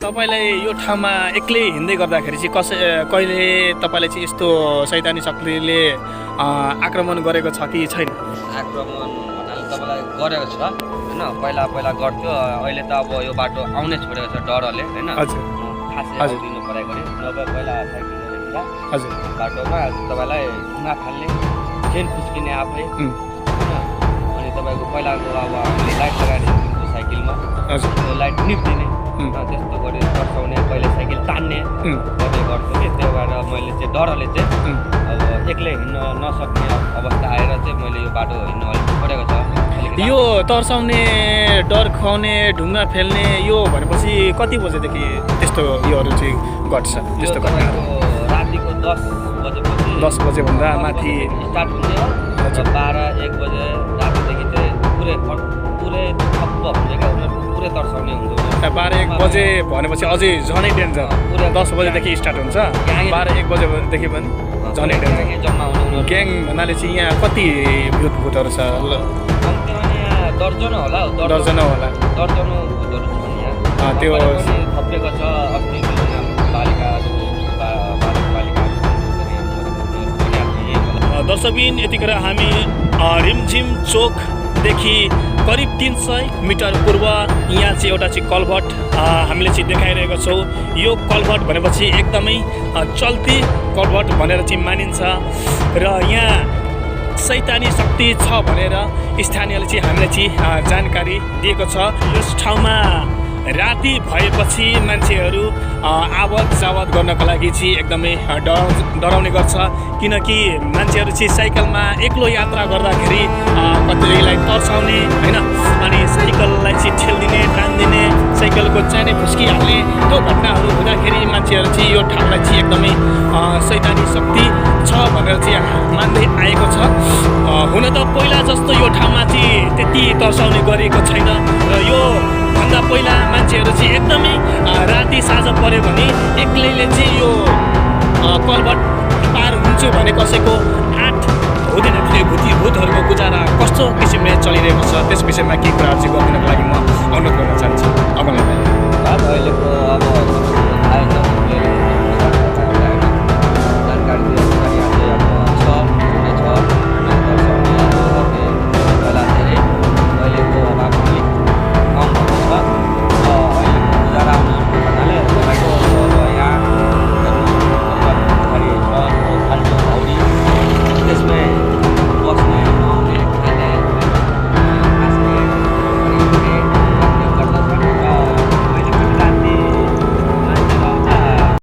तपाईलाई यो ठाउँमा एक्लै हिँड्दै गर्दाखेरि चाहिँ कहिले तपाईलाई चाहिँ यस्तो शैतानी शक्तिले आक्रमण गरेको छ कि छैन? आक्रमण भन्नाले तपाईँलाई गरेको छ होइन, पहिला गर्थ्यो, अहिले त अब यो बाटो आउनै छोडेको छ डरले होइन। खासै दिनु परेको नि, नभए पहिला साइकलले हजुर बाटोमा तपाईँलाई ढुङ्गा फाल्ने, चेन फुस्किने आफै होइन। अनि तपाईँको पहिलाको अब हामीले लाइट लगाएर हिँड्थ्यो साइकलमा, त्यो लाइट निप्दिने त्यस्तो गरी तर्साउने, कहिले साइकल तान्ने गर्ने गर्थ्यो कि। त्यो भएर मैले चाहिँ डरले चाहिँ अब एक्लै हिँड्न नसक्ने अवस्था आएर चाहिँ मैले यो बाटो हिँड्नु अलिक परेको छ। यो तर्साउने, डर खुवाउने, ढुङ्गा फेल्ने यो भनेपछि कति बजेदेखि त्यस्तो योहरू चाहिँ घट्छ? त्यस्तो घटनाहरू रातिको 10 बजेपछि 10 बजेभन्दा माथि स्टार्ट हुन्छ। 12-1 बजे रातिदेखि चाहिँ पुरै ठप्प हुन्छ क्या, उनीहरूको पुरै तर्साउने हुन्छ। 12-1 बजे भनेपछि अझै झनै डेन्जर। 10 बजेदेखि स्टार्ट हुन्छ, 12-1 बजेदेखि पनि झनै डेन्जर। जम्मा हुनु ग्याङ भन्नाले चाहिँ यहाँ कति भूतहरू छ? दर्जन होला, दर्जन होला, दर्जनौ भूतहरू छन् यहाँ। त्यो थपिएको छ। अस्ति बालिका दर्शकबिन यतिखेर हामी रिमझिम चोकदेखि करिब 300 मिटर पूर्व यहाँ चाहिँ एउटा चाहिँ कलभट हामीले चाहिँ देखाइरहेको छौँ। यो कलभट भनेपछि एकदमै चल्ती कलभट भनेर चाहिँ मानिन्छ र यहाँ शैतानी शक्ति छ भनेर स्थानीयले चाहिँ हामीलाई चाहिँ जानकारी दिएको छ। यस ठाउँमा राति भएपछि मान्छेहरू आवत जावत गर्नको लागि चाहिँ एकदमै डराउने गर्छ, किनकि मान्छेहरू चाहिँ साइकलमा एक्लो यात्रा गर्दाखेरि कतिलाई तर्साउने होइन, अनि साइकललाई चाहिँ ठेल्दिने, तान्दिने, साइकलको चैनै फुस्किहाल्ने त्यो घटनाहरू हुँदाखेरि मान्छेहरू चाहिँ यो ठाउँलाई चाहिँ एकदमै शैतानी शक्ति छ भनेर चाहिँ मान्दै आएको छ। हुन त पहिला जस्तो यो ठाउँमा चाहिँ त्यति तर्साउने गरिएको छैन र यो भन्दा पहिला मान्छेहरू चाहिँ एकदमै राति साँझ पऱ्यो भने एक्लैले चाहिँ यो कलभट पार हुन्छु भने कसैको आँट हुँदैन थियो। भूतहरूको गुजारा कस्तो किसिमले चलिरहेको छ त्यस विषयमा केही कुराहरू चाहिँ गरिदिनको लागि म अनुरोध गर्न चाहन्छु। अगमलाई अहिले